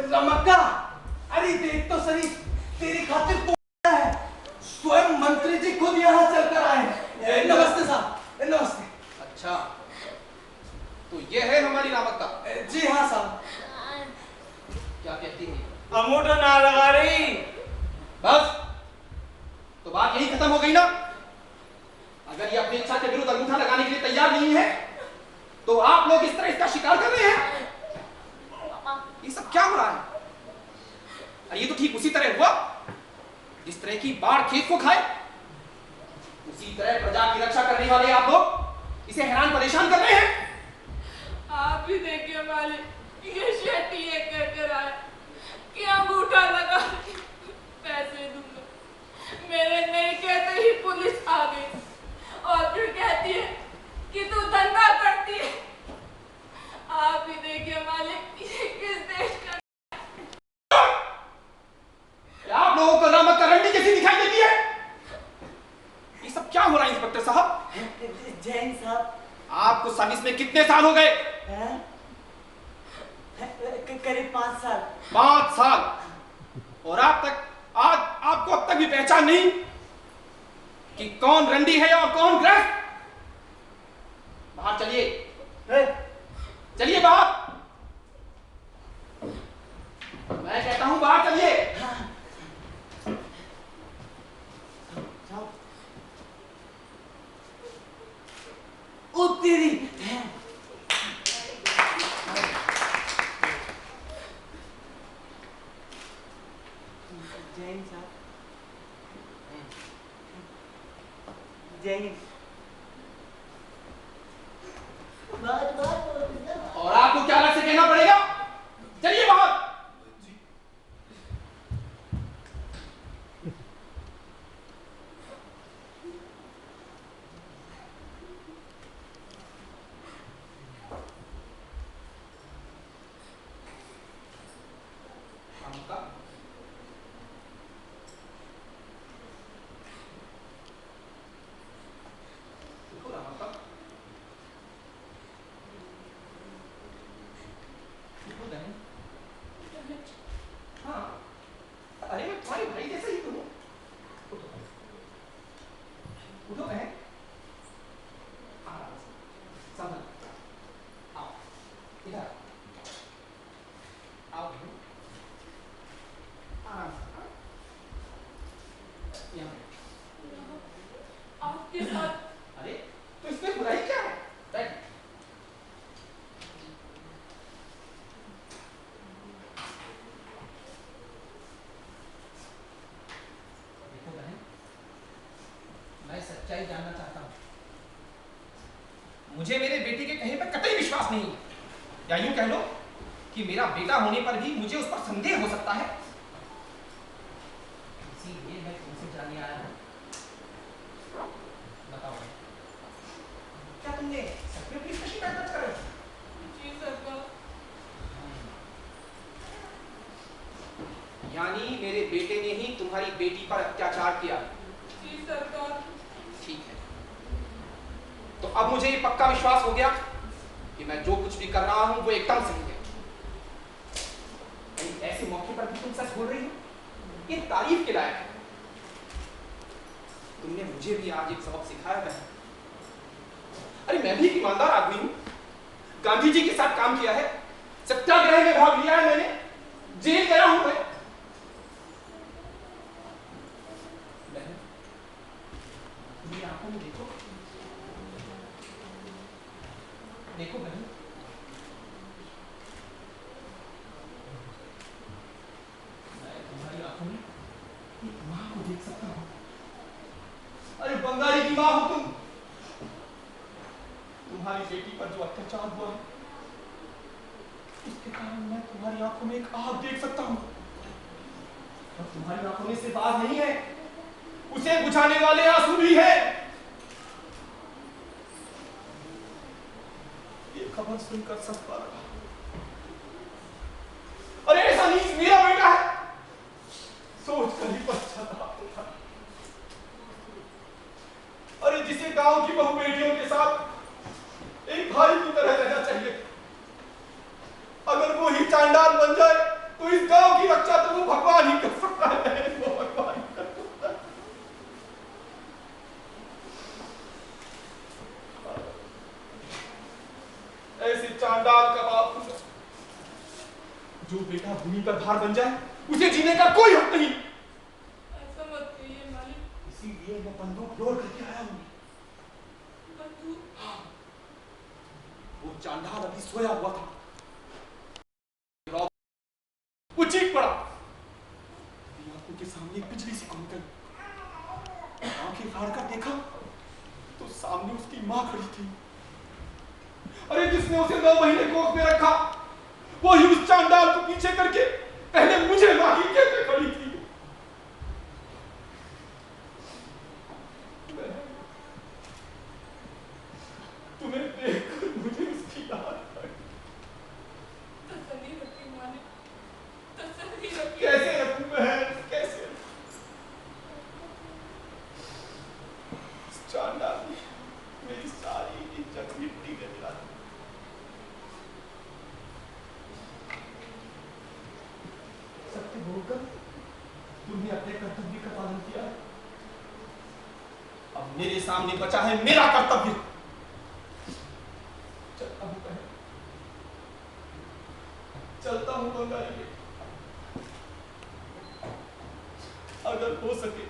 रमक्का, अरे देख तो सही, तेरी खातिर कौन है? स्वयं मंत्री जी खुद यहाँ चलकर आए हैं। नमस्ते साहब, नमस्ते। अच्छा, तो ये है हमारी रामक्का? जी हाँ साहब। क्या कहती है? अंगूठा ना लगा रही। बस, तो बात यही खत्म हो गई ना? अगर ये अपनी इच्छा के विरुद्ध अंगूठा लगाने के लिए तैयार नहीं है, तो आप लोग इस तरह इसका शिकार कर रहे हैं। ये सब क्या हो रहा है? अरे ये तो ठीक उसी तरह हुआ जिस तरह की बाढ़ खेत को खाए। उसी तरह प्रजा की रक्षा करने वाले आप लोग इसे हैरान परेशान कर रहे हैं। आप भी देखिए मालिक, ये शेट्टी ये कहकर आया कि अंगूठा लगा पैसे दूंगा। मेरे नहीं कहते ही पुलिस आ गई और फिर कहती है कि तू धंधा करती है। आप भी देखिए मालिक, ये किस देश का? आप लोगों को रामक्का रंडी कैसी दिखाई देती है? ये सब क्या हो रहा है इंस्पेक्टर साहब? जैन साहब, आपको सर्विस में कितने साल हो गए? करीब 5 साल। 5 साल? और आज आपको अब तक भी पहचान नहीं कि कौन रंडी है और कौन ग्रस्त? बाहर चलिए, चलिए बाहर। मैं कहता हूं बाहर चलिए। ओ तेरी, जैन साहब, जैन। और आपको क्या अलग से कहना पड़ेगा? चलिए बाहर। अरे मैं तुम्हारे भाई जैसा ही तो हूँ। उठो बहन, आराम से, संभल, आओ, इधर आओ बहन, आराम से, यहाँ आपके साथ। अरे तो इसमें बुराई क्या है? बैठ। देखो बहन, मैं सच्चाई जानना चाहता हूँ। मुझे मेरे बेटे के कहे पर कतई विश्वास नहीं, या यूं कह लो कि मेरा बेटा होने पर भी मुझे उस पर संदेह हो सकता है। इसीलिए मैं तुमसे जानने आया हूँ। बताओ, क्या तुमने सच में पुलिस में शिकायत दर्ज कराई? जी सरकार। यानी मेरे बेटे ने ही तुम्हारी बेटी पर अत्याचार किया? जी सरकार। ठीक है, तो अब मुझे ये पक्का विश्वास हो गया कि मैं जो कुछ भी कर रहा हूं वो एकदम सही है। ऐसे मौके पर भी तुम सच बोल रही हो, ये तारीफ के लायक है। तुमने मुझे भी आज एक सबक सिखाया है। अरे मैं भी एक ईमानदार आदमी हूं, गांधी जी के साथ काम किया है, सत्याग्रह में भाग लिया है मैंने, जेल गया हूं मैं। बहन, मेरी आंखों में देखो, देखो बहन, मैं तुम्हारी आंखों में एक मां को देख सकता हूं। अरे बंगाली की मां हो तुम। तुम्हारी बेटी पर जो अत्याचार हुआ है, उसके कारण मैं तुम्हारी आंखों में एक आग देख सकता हूं। और तुम्हारी आंखों में सिर्फ आग नहीं है, उसे बुझाने वाले आंसू भी है। ये खबर सुनकर सब पा रहा। अरे ऐसा नहीं, मेरा बेटा है, सोच कर ही पश्चाताप होता। अरे जिसे गांव की बहु बेटियों के साथ एक भाई की तरह रहना चाहिए, अगर वो ही चांडाल बन जाए तो इस गांव की रक्षा तो वो भगवान ही कर सकता है, वो भगवान ही कर सकता है। ऐसे चांडाल का बाप हूं, जो बेटा भूमि पर भार बन जाए उसे जीने का कोई हक नहीं। ऐसा मत कहिए मालिक। इसीलिए मैं बंदूक लोड करके आया हूं। बंदूक? हाँ, वो चांडाल अभी सोया हुआ था, वो चीख पड़ा, आंखों के सामने बिजली सी कौन गई। आंखें फाड़ कर देखा तो सामने उसकी मां खड़ी थी। अरे जिसने उसे 9 महीने गोद में रखा, वो ही उस चांडाल को पीछे करके पहले मुझे माही कहते खड़ी थी। तुम्हें देखकर मुझे उसकी याद आई। तसल्ली रखिए मालिक, तसल्ली रखिए। कैसे रखूं बहन, कैसे? चांडाल ने मेरी सारी इज्जत मिट्टी में मिला दी। सत्य बोलकर तुमने अपने कर्तव्य का पालन किया। अब मेरे सामने बचा है मेरा कर्तव्य। चलता हूं बहन, चलता हूं बंगाली। अगर हो सके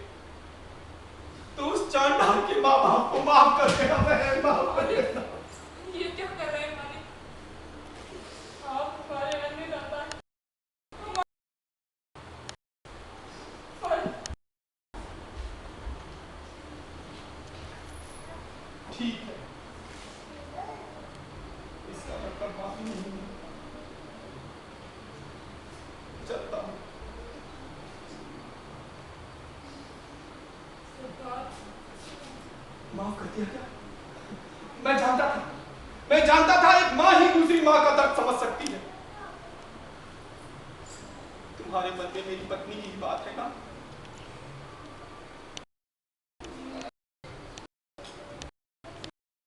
तो उस चांडाल के माँ बाप को माफ कर देना बहन, माफ कर देना। ये क्या कर रहे हैं मालिक? आप हमारे अन्नदाता हैं। ठीक है, इसका मतलब माफी नहीं है। चलता हूं। माफ कर दिया क्या? मैं जानता था एक मां ही दूसरी मां का दर्द समझ सकती है। तुम्हारे मन में मेरी पत्नी की ही बात है ना?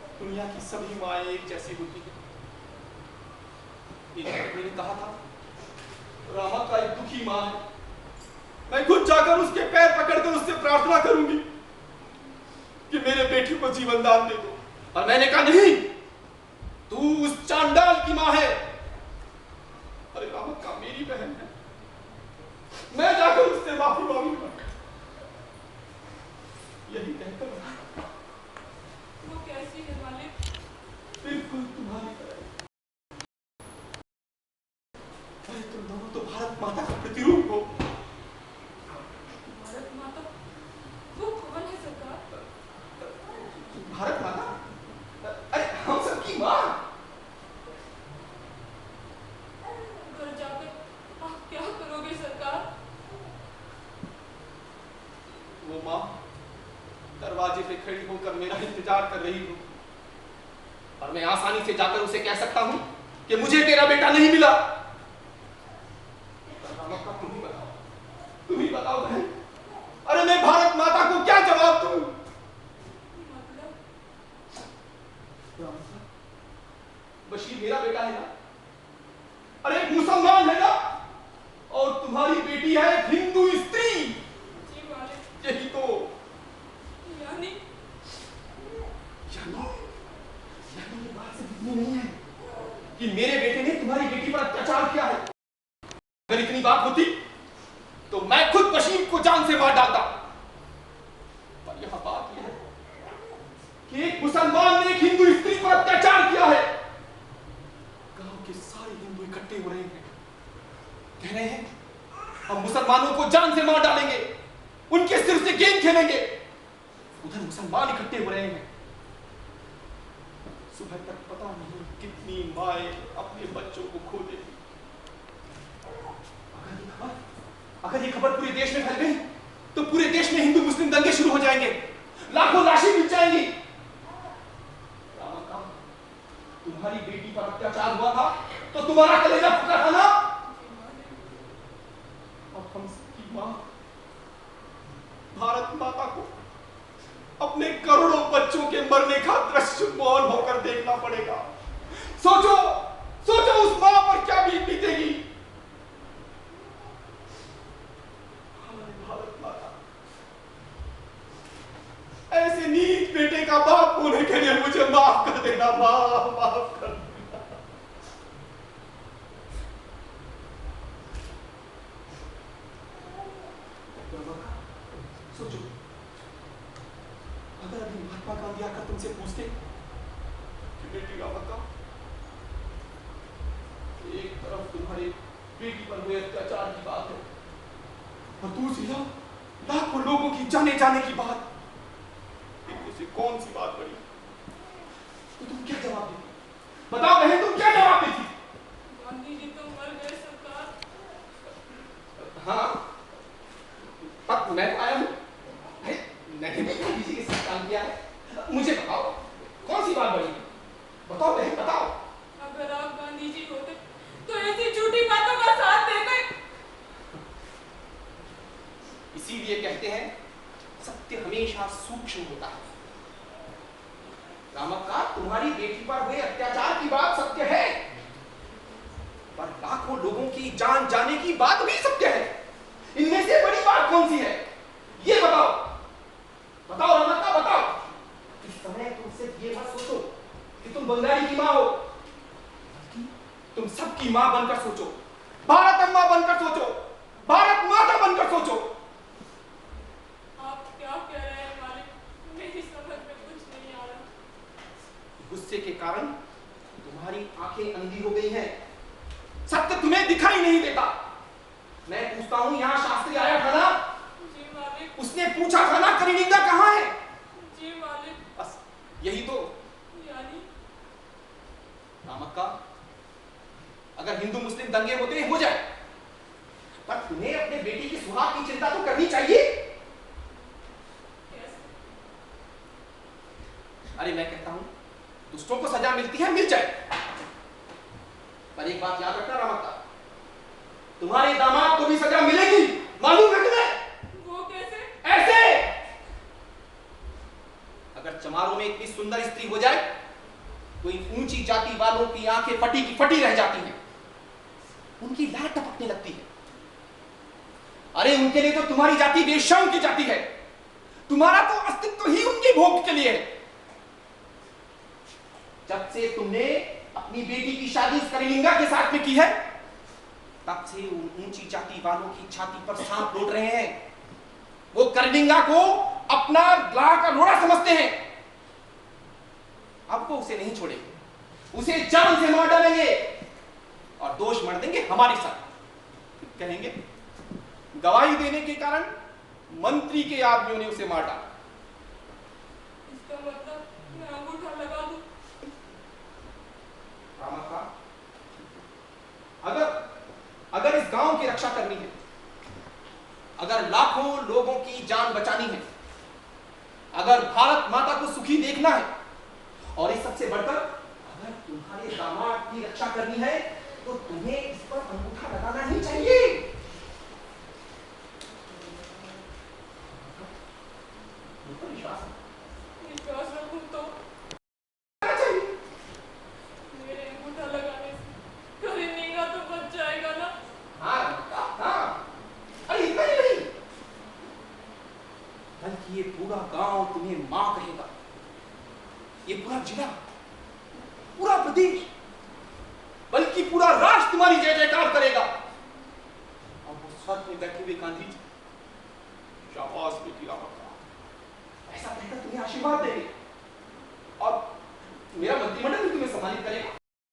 दुनिया की सभी माएं एक जैसी होती हैं। एक बार मैंने कहा था, रामा का एक दुखी मां है, मैं खुद जाकर उसके पैर पकड़कर उससे प्रार्थना करूंगी कि मेरे बेटी को जीवन दान दे दो। और मैंने कहा नहीं, तू उस चांडाल की मां है। अरे रामा का मेरी बहन है, मैं जाकर उससे माफी मांगूंगा। यही कहकर वो कैसी है मालिक? बिल्कुल तुम्हारी तरह। अरे तुम दोनों तो भारत माता का प्रतिरूप हो। भारत माता? वो कौन है सरकार? भारत माता? अरे हम सबकी माँ। घर जाकर आप क्या करोगे सरकार? वो माँ दरवाजे पे खड़ी होकर मेरा इंतजार कर रही हूँ, और मैं आसानी से जाकर उसे कह सकता हूँ कि मुझे तेरा बेटा नहीं मिला। तुम ही बताओ बहन, अरे मैं भारत माता को क्या जवाब दूं? मतलब? बशीर मेरा बेटा है ना, अरे एक मुसलमान है ना, और तुम्हारी बेटी है एक हिंदू स्त्री। जी मालिक। यही तो। यानी ये बात सिर्फ इतनी नहीं है कि मेरे बेटे ने तुम्हारी बेटी पर अत्याचार किया है। अगर इतनी बात होती तो मैं खुद बशीर को जान से मार डालता। पर यहां बात यह है कि एक मुसलमान ने एक हिंदू स्त्री पर अत्याचार किया है। गांव के सारे हिंदू इकट्ठे हो रहे हैं, कह रहे हैं हम मुसलमानों को जान से मार डालेंगे, उनके सिर से गेंद खेलेंगे। उधर मुसलमान इकट्ठे हो रहे हैं। सुबह तक पता नहीं कितनी माएं अपने बच्चों को खो देती। अगर ये खबर पूरे देश में फैल गई तो पूरे देश में हिंदू मुस्लिम दंगे शुरू हो जाएंगे, लाखों लाशें मिट जाएंगी। तुम्हारी बेटी पर अत्याचार हुआ था तो तुम्हारा कलेजा फूका था ना? अब हम सबकी मां भारत माता को अपने करोड़ों बच्चों के मरने का दृश्य मौन होकर देखना पड़ेगा। सोचो सोचो उस मां पर क्या बीतेगी। माफ कर। सोचो, अगर अभी महात्मा गांधी आकर तुमसे पूछते कि बेटी रामक्का, एक तरफ तुम्हारी बेटी पर हुए अत्याचार की बात है और दूसरी लाखों लोगों की जाने जाने की बात, इनमें से कौन सी बात बड़ी? तो तुम क्या जवाब देती? बताओ बहन, तुम क्या जवाब देती? गांधी जी तो मर गए सरकार। हाँ, अब मैं आया हूँ। नहीं, गांधी जी के साथ काम किया है। मुझे बताओ, कौन सी बात बड़ी? बताओ बहन, बताओ। अगर आप गांधी जी होते तो ऐसी झूठी बातों का साथ देते। इसीलिए कहते हैं सत्य हमेशा सूक्ष्म होता है। रामक्का, तुम्हारी बेटी पर हुए अत्याचार की बात सत्य है, पर लाखों लोगों की जान जाने की बात भी सत्य है। इनमें से बड़ी बात कौन सी है? ये बताओ। बताओ रामक्का, बताओ। इस समय तुम सिर्फ ये मत सोचो कि तुम बंगाली की मां हो, तुम सबकी मां बनकर सोचो, भारत अम्मा बनकर सोचो, भारत माता बनकर सोचो। आप क्या कह रहे हैं मालिक? मेरी समझ में कुछ नहीं आ रहा। गुस्से के कारण तुम्हारी आंखें अंधी हो गई हैं, सत्य तुम्हें दिखाई नहीं देता। मैं पूछता हूं, यहां शास्त्री आया था ना? जी मालिक। उसने पूछा था ना कलिंगा कहां है? जी मालिक। बस यही तो। यानी रामक्का, अगर हिंदू मुस्लिम दंगे होते हैं हो जाए, पर तुम्हें अपने बेटी की सुहाग की चिंता तो करनी चाहिए। कैसे? अरे मैं कहता हूं, दुष्टों को सजा मिलती है, मिल जाए, पर एक बात याद रखना रामक्का, तुम्हारे दामाद को भी सजा मिलेगी, मालूम है तुम्हें? वो कैसे? ऐसे, अगर चमारों में इतनी सुंदर स्त्री हो जाए तो इन ऊंची जाति वालों की आंखें फटी की फटी रह जाती हैं, उनकी लाट टपकने लगती है। अरे उनके लिए तो तुम्हारी जाति वेश्याओं की जाति है, तुम्हारा तो अस्तित्व ही उनकी भोग के लिए है। जब से तुमने अपनी बेटी की शादी इस कलिंगा के साथ में की है, तब से उन ऊंची जाति वालों की छाती पर सांप लौट रहे हैं। वो कलिंगा को अपना लाह का लोड़ा समझते हैं। अब वो उसे नहीं छोड़ेंगे, उसे जान से मार डालेंगे और दोष मर देंगे हमारे साथ। कहेंगे गवाही देने के कारण मंत्री के आदमियों ने उसे मार डाला। इसका मतलब मैं अंगूठा लगा दूं? रामक्का, अगर इस गांव की रक्षा करनी है, अगर लाखों लोगों की जान बचानी है, अगर भारत माता को सुखी देखना है, और इस सबसे बढ़कर अगर तुम्हारे दामाद की रक्षा करनी है, तो तुम्हें इस पर अंगूठा लगाना ही चाहिए। विश्वास रखूं तो मेरे अंगूठा लगाने से कलिंगा तो बच जाएगा ना? हाँ, अरे इतना ही नहीं, बल्कि ये पूरा गांव तुम्हें मां कहेगा, ये पूरा जिला, पूरा प्रदेश, बल्कि पूरा राष्ट्र तुम्हारी जय जयकार करेगा। और वो स्वर्ग में बैठे हुए गांधी जी, शाबाश बेटी रामक्का, ऐसा कहकर तुम्हें आशीर्वाद देंगे और मेरा मंत्रिमंडल भी तुम्हें सम्मानित करेगा।